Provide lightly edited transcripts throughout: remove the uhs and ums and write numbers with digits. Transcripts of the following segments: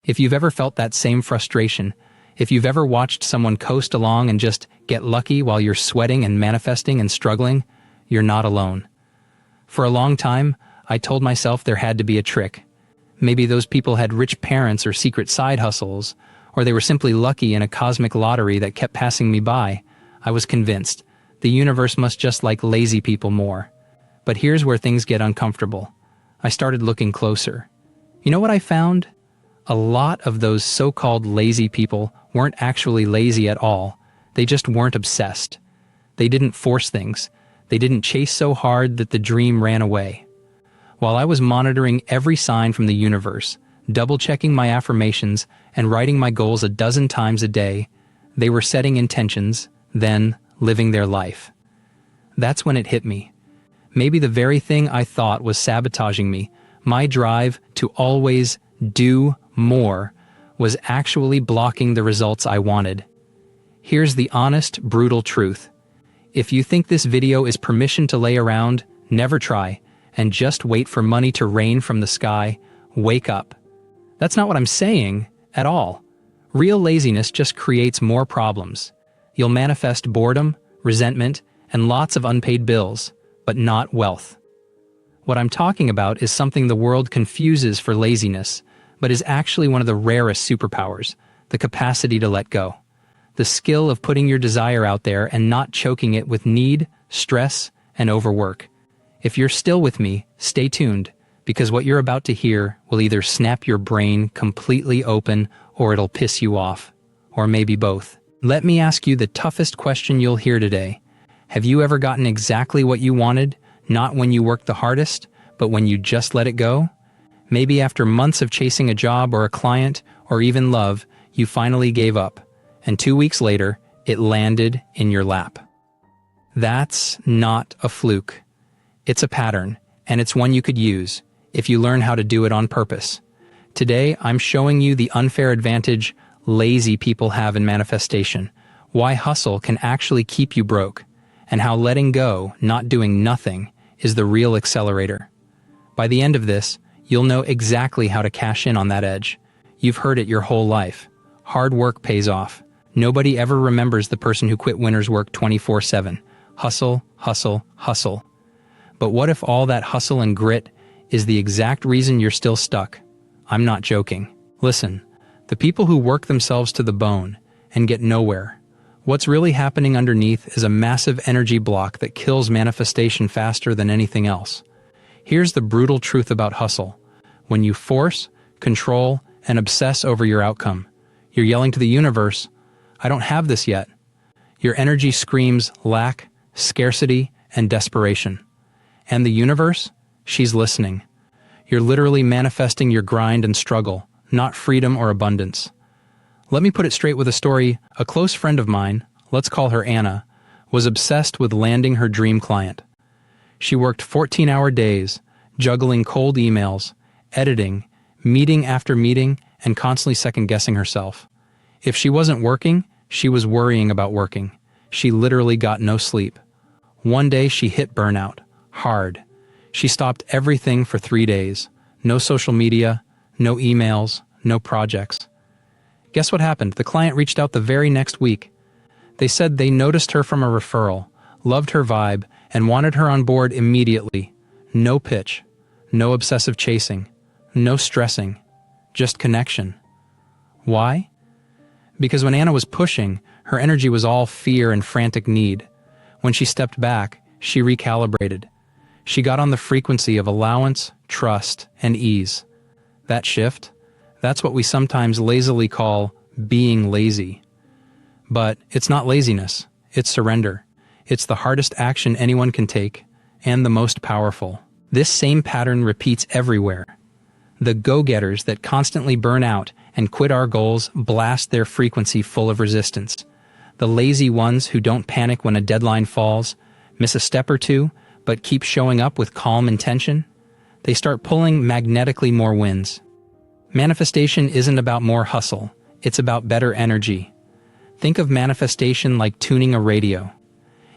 If you've ever felt that same frustration, if you've ever watched someone coast along and just get lucky while you're sweating and manifesting and struggling, you're not alone. For a long time, I told myself there had to be a trick. Maybe those people had rich parents or secret side hustles, or they were simply lucky in a cosmic lottery that kept passing me by. I was convinced the universe must just like lazy people more. But here's where things get uncomfortable. I started looking closer. You know what I found? A lot of those so-called lazy people weren't actually lazy at all. They just weren't obsessed. They didn't force things. They didn't chase so hard that the dream ran away. While I was monitoring every sign from the universe, double-checking my affirmations, and writing my goals a dozen times a day, they were setting intentions, then living their life. That's when it hit me. Maybe the very thing I thought was sabotaging me, my drive to always do more, was actually blocking the results I wanted. Here's the honest, brutal truth. If you think this video is permission to lay around, never try, and just wait for money to rain from the sky, wake up. That's not what I'm saying at all. Real laziness just creates more problems. You'll manifest boredom, resentment, and lots of unpaid bills, but not wealth. What I'm talking about is something the world confuses for laziness, but is actually one of the rarest superpowers, the capacity to let go. The skill of putting your desire out there and not choking it with need, stress, and overwork. If you're still with me, stay tuned, because what you're about to hear will either snap your brain completely open or it'll piss you off, or maybe both. Let me ask you the toughest question you'll hear today. Have you ever gotten exactly what you wanted, not when you worked the hardest, but when you just let it go? Maybe after months of chasing a job or a client, or even love, you finally gave up, and 2 weeks later, it landed in your lap. That's not a fluke. It's a pattern, and it's one you could use, if you learn how to do it on purpose. Today, I'm showing you the unfair advantage lazy people have in manifestation, why hustle can actually keep you broke, and how letting go, not doing nothing, is the real accelerator. By the end of this, you'll know exactly how to cash in on that edge. You've heard it your whole life. Hard work pays off. Nobody ever remembers the person who quit winter's work 24/7. Hustle, hustle, hustle. But what if all that hustle and grit is the exact reason you're still stuck? I'm not joking. Listen, the people who work themselves to the bone and get nowhere, what's really happening underneath is a massive energy block that kills manifestation faster than anything else. Here's the brutal truth about hustle. When you force, control, and obsess over your outcome, you're yelling to the universe, I don't have this yet. Your energy screams lack, scarcity, and desperation. And the universe? She's listening. You're literally manifesting your grind and struggle, not freedom or abundance. Let me put it straight with a story. A close friend of mine, let's call her Anna, was obsessed with landing her dream client. She worked 14-hour days, juggling cold emails, editing, meeting after meeting, and constantly second-guessing herself. If she wasn't working, she was worrying about working. She literally got no sleep. One day she hit burnout. Hard. She stopped everything for 3 days. No social media, no emails, no projects. Guess what happened? The client reached out the very next week. They said they noticed her from a referral, loved her vibe, and wanted her on board immediately. No pitch, no obsessive chasing, no stressing, just connection. Why? Because when Anna was pushing, her energy was all fear and frantic need. When she stepped back, she recalibrated. She got on the frequency of allowance, trust, and ease. That shift, that's what we sometimes lazily call being lazy. But it's not laziness, it's surrender. It's the hardest action anyone can take, and the most powerful. This same pattern repeats everywhere. The go-getters that constantly burn out and quit our goals blast their frequency full of resistance. The lazy ones who don't panic when a deadline falls, miss a step or two, but keep showing up with calm intention, they start pulling magnetically more wins. Manifestation isn't about more hustle, it's about better energy. Think of manifestation like tuning a radio.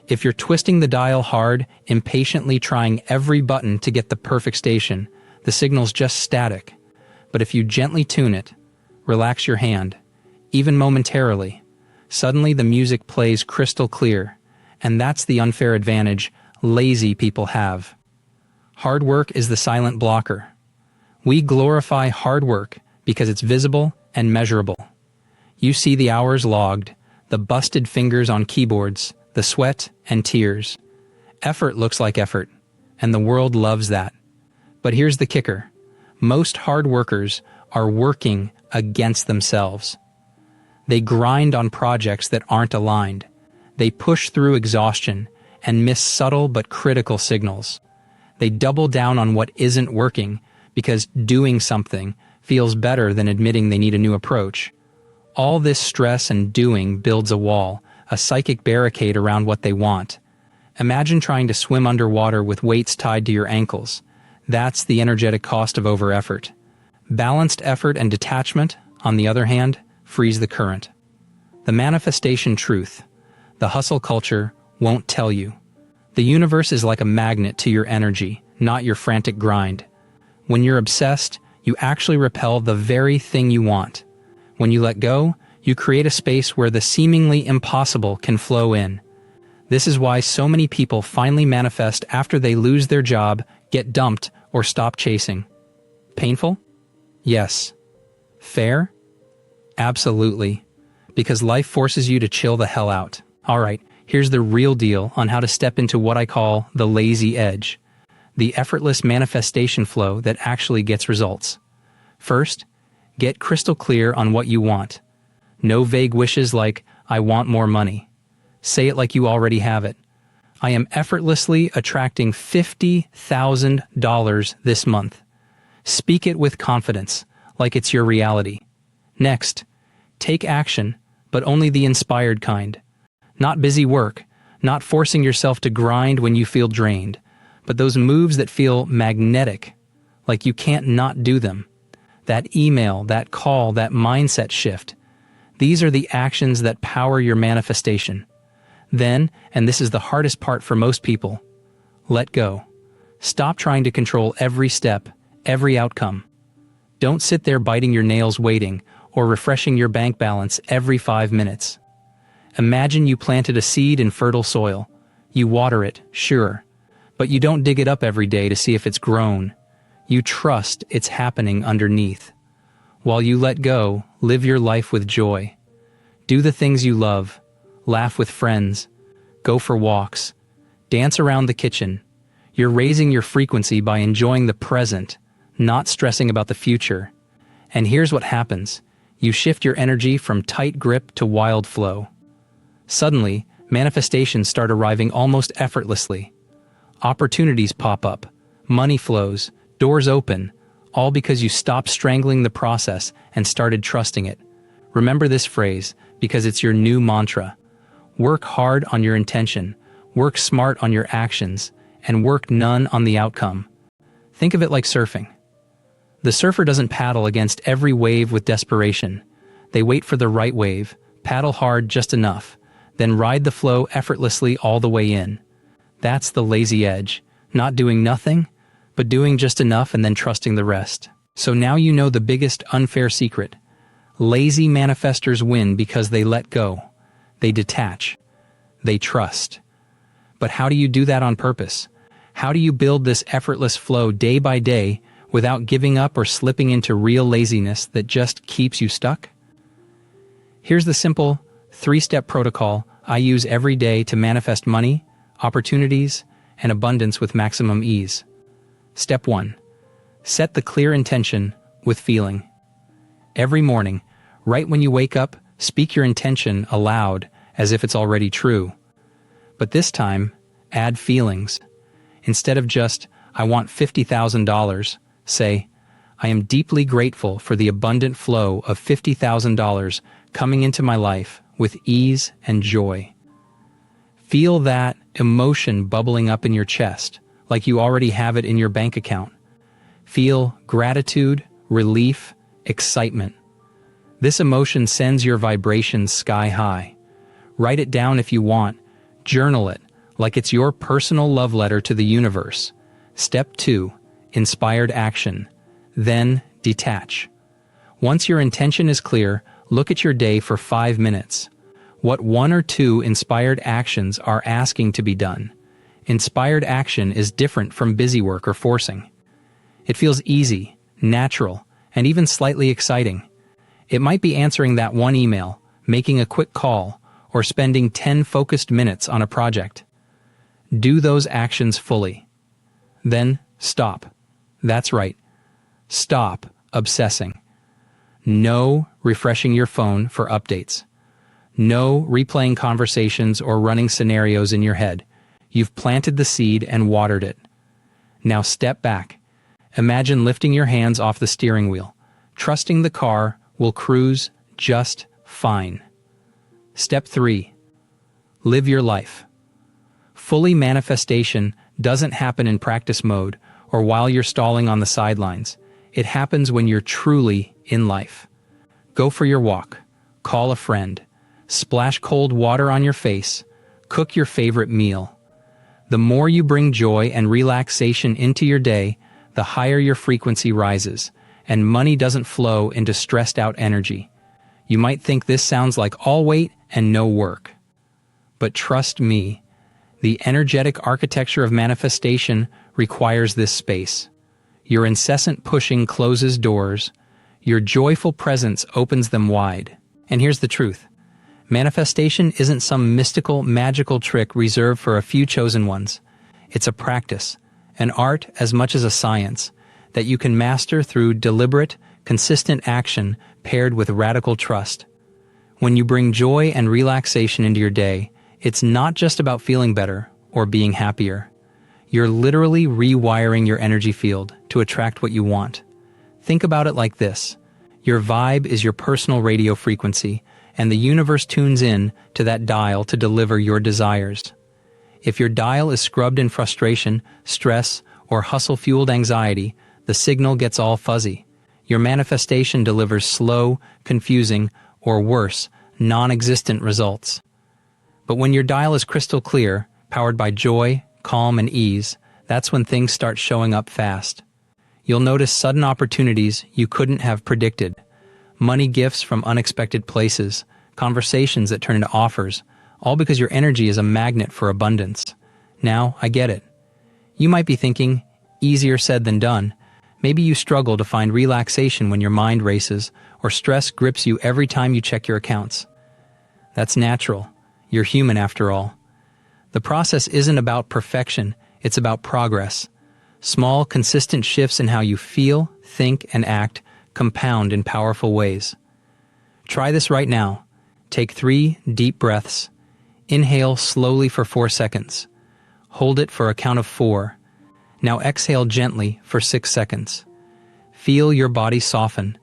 If you're twisting the dial hard, impatiently trying every button to get the perfect station, the signal's just static. But if you gently tune it, relax your hand, even momentarily. Suddenly the music plays crystal clear, and that's the unfair advantage lazy people have. Hard work is the silent blocker. We glorify hard work because it's visible and measurable. You see the hours logged, the busted fingers on keyboards, the sweat and tears. Effort looks like effort, and the world loves that. But here's the kicker. Most hard workers are working against themselves. They grind on projects that aren't aligned. They push through exhaustion and miss subtle but critical signals. They double down on what isn't working because doing something feels better than admitting they need a new approach. All this stress and doing builds a wall, a psychic barricade around what they want. Imagine trying to swim underwater with weights tied to your ankles. That's the energetic cost of over-effort. Balanced effort and detachment, on the other hand, freeze the current. The manifestation truth. The hustle culture won't tell you. The universe is like a magnet to your energy, not your frantic grind. When you're obsessed, you actually repel the very thing you want. When you let go, you create a space where the seemingly impossible can flow in. This is why so many people finally manifest after they lose their job, get dumped, or stop chasing. Painful? Yes. Fair? Absolutely. Because life forces you to chill the hell out. Alright, here's the real deal on how to step into what I call the lazy edge. The effortless manifestation flow that actually gets results. First, get crystal clear on what you want. No vague wishes like, I want more money. Say it like you already have it. I am effortlessly attracting $50,000 this month. Speak it with confidence, like it's your reality. Next, take action, but only the inspired kind. Not busy work, not forcing yourself to grind when you feel drained, but those moves that feel magnetic, like you can't not do them. That email, that call, that mindset shift. These are the actions that power your manifestation. Then, and this is the hardest part for most people, let go. Stop trying to control every step, every outcome. Don't sit there biting your nails waiting or refreshing your bank balance every 5 minutes. Imagine you planted a seed in fertile soil. You water it, sure, but you don't dig it up every day to see if it's grown. You trust it's happening underneath. While you let go, live your life with joy. Do the things you love. Laugh with friends. Go for walks. Dance around the kitchen. You're raising your frequency by enjoying the present, not stressing about the future. And here's what happens. You shift your energy from tight grip to wild flow. Suddenly, manifestations start arriving almost effortlessly. Opportunities pop up. Money flows. Doors open. All because you stopped strangling the process and started trusting it. Remember this phrase, because it's your new mantra. Work hard on your intention, work smart on your actions, and work none on the outcome. Think of it like surfing. The surfer doesn't paddle against every wave with desperation. They wait for the right wave, paddle hard just enough, then ride the flow effortlessly all the way in. That's the lazy edge, not doing nothing, but doing just enough and then trusting the rest. So now you know the biggest unfair secret. Lazy manifestors win because they let go. They detach. They trust. But how do you do that on purpose? How do you build this effortless flow day by day without giving up or slipping into real laziness that just keeps you stuck? Here's the simple 3-step protocol I use every day to manifest money, opportunities, and abundance with maximum ease. Step 1. Set the clear intention with feeling. Every morning, right when you wake up, speak your intention aloud as if it's already true. But this time, add feelings. Instead of just, I want $50,000, say, I am deeply grateful for the abundant flow of $50,000 coming into my life with ease and joy. Feel that emotion bubbling up in your chest, like you already have it in your bank account. Feel gratitude, relief, excitement. This emotion sends your vibrations sky high. Write it down if you want. Journal it, like it's your personal love letter to the universe. Step 2. Inspired action. Then detach. Once your intention is clear, look at your day for 5 minutes. What 1 or 2 inspired actions are asking to be done? Inspired action is different from busy work or forcing. It feels easy, natural, and even slightly exciting. It might be answering that one email, making a quick call, or spending 10 focused minutes on a project. Do those actions fully. Then stop. That's right. Stop obsessing. No refreshing your phone for updates. No replaying conversations or running scenarios in your head. You've planted the seed and watered it. Now step back. Imagine lifting your hands off the steering wheel, trusting the car will cruise just fine. Step 3. Live your life. Fully manifestation doesn't happen in practice mode or while you're stalling on the sidelines. It happens when you're truly in life. Go for your walk, call a friend, splash cold water on your face, cook your favorite meal. The more you bring joy and relaxation into your day, the higher your frequency rises, and money doesn't flow into stressed-out energy. You might think this sounds like all weight and no work. But trust me, the energetic architecture of manifestation requires this space. Your incessant pushing closes doors. Your joyful presence opens them wide. And here's the truth. Manifestation isn't some mystical, magical trick reserved for a few chosen ones. It's a practice, an art as much as a science, that you can master through deliberate, consistent action paired with radical trust. When you bring joy and relaxation into your day, it's not just about feeling better or being happier. You're literally rewiring your energy field to attract what you want. Think about it like this. Your vibe is your personal radio frequency, and the universe tunes in to that dial to deliver your desires. If your dial is scrubbed in frustration, stress, or hustle-fueled anxiety, the signal gets all fuzzy. Your manifestation delivers slow, confusing, or worse, non-existent results. But when your dial is crystal clear, powered by joy, calm, and ease, that's when things start showing up fast. You'll notice sudden opportunities you couldn't have predicted. Money gifts from unexpected places, conversations that turn into offers, all because your energy is a magnet for abundance. Now, I get it. You might be thinking, easier said than done. Maybe you struggle to find relaxation when your mind races, or stress grips you every time you check your accounts. That's natural. You're human after all. The process isn't about perfection, it's about progress. Small, consistent shifts in how you feel, think, and act compound in powerful ways. Try this right now. Take 3 deep breaths. Inhale slowly for 4 seconds. Hold it for a count of 4. Now exhale gently for 6 seconds. Feel your body soften,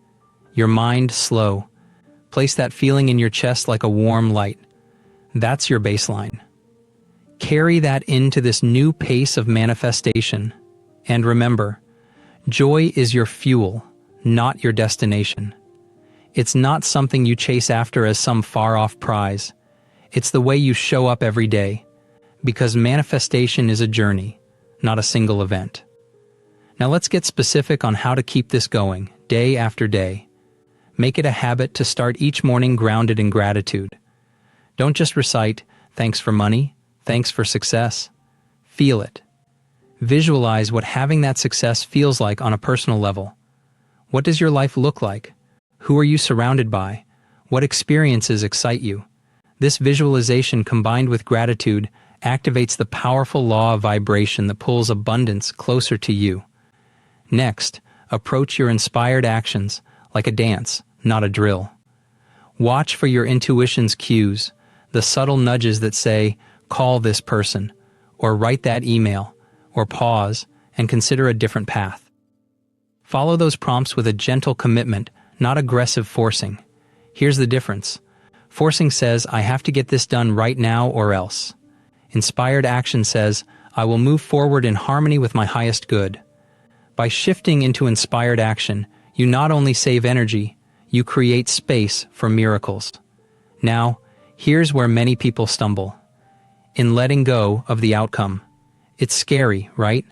your mind slow. Place that feeling in your chest like a warm light. That's your baseline. Carry that into this new pace of manifestation. And remember, joy is your fuel, not your destination. It's not something you chase after as some far-off prize. It's the way you show up every day, because manifestation is a journey, not a single event. Now let's get specific on how to keep this going, day after day. Make it a habit to start each morning grounded in gratitude. Don't just recite, "Thanks for money, thanks for success." Feel it. Visualize what having that success feels like on a personal level. What does your life look like? Who are you surrounded by? What experiences excite you? This visualization combined with gratitude activates the powerful law of vibration that pulls abundance closer to you. Next, approach your inspired actions like a dance, not a drill. Watch for your intuition's cues, the subtle nudges that say, "Call this person," or "Write that email," or "Pause and consider a different path." Follow those prompts with a gentle commitment, not aggressive forcing. Here's the difference. Forcing says, "I have to get this done right now or else." Inspired action says, "I will move forward in harmony with my highest good." By shifting into inspired action, you not only save energy, you create space for miracles. Now, here's where many people stumble. In letting go of the outcome. It's scary, right?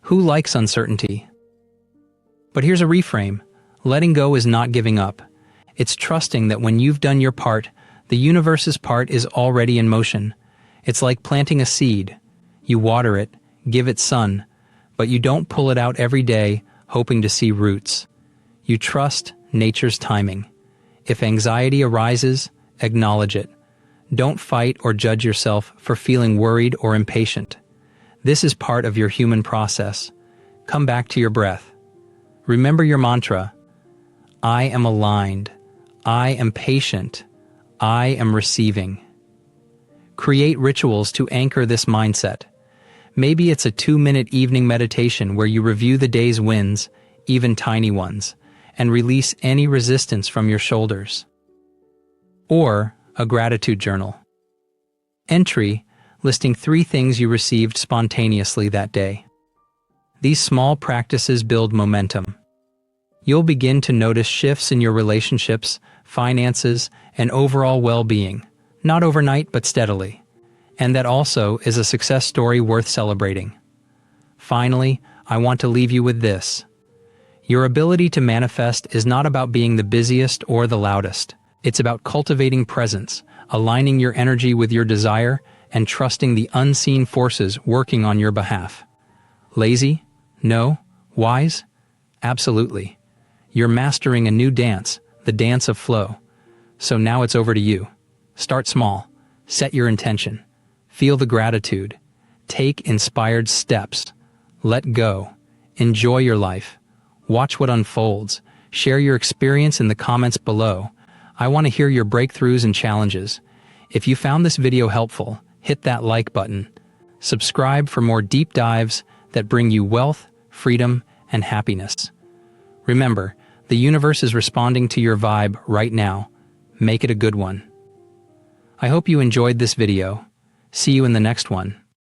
Who likes uncertainty? But here's a reframe. Letting go is not giving up. It's trusting that when you've done your part, the universe's part is already in motion. It's like planting a seed. You water it, give it sun, but you don't pull it out every day hoping to see roots. You trust nature's timing. If anxiety arises, acknowledge it. Don't fight or judge yourself for feeling worried or impatient. This is part of your human process. Come back to your breath. Remember your mantra. I am aligned. I am patient. I am receiving. Create rituals to anchor this mindset. Maybe it's a 2-minute evening meditation where you review the day's wins, even tiny ones, and release any resistance from your shoulders. Or a gratitude journal. Entry, listing 3 things you received spontaneously that day. These small practices build momentum. You'll begin to notice shifts in your relationships, finances, and overall well-being, not overnight but steadily. And that also is a success story worth celebrating. Finally, I want to leave you with this. Your ability to manifest is not about being the busiest or the loudest. It's about cultivating presence, aligning your energy with your desire, and trusting the unseen forces working on your behalf. Lazy? No. Wise? Absolutely. You're mastering a new dance, the dance of flow. So now it's over to you. Start small. Set your intention. Feel the gratitude. Take inspired steps. Let go. Enjoy your life. Watch what unfolds. Share your experience in the comments below. I want to hear your breakthroughs and challenges. If you found this video helpful, hit that like button. Subscribe for more deep dives that bring you wealth, freedom, and happiness. Remember, the universe is responding to your vibe right now. Make it a good one. I hope you enjoyed this video. See you in the next one.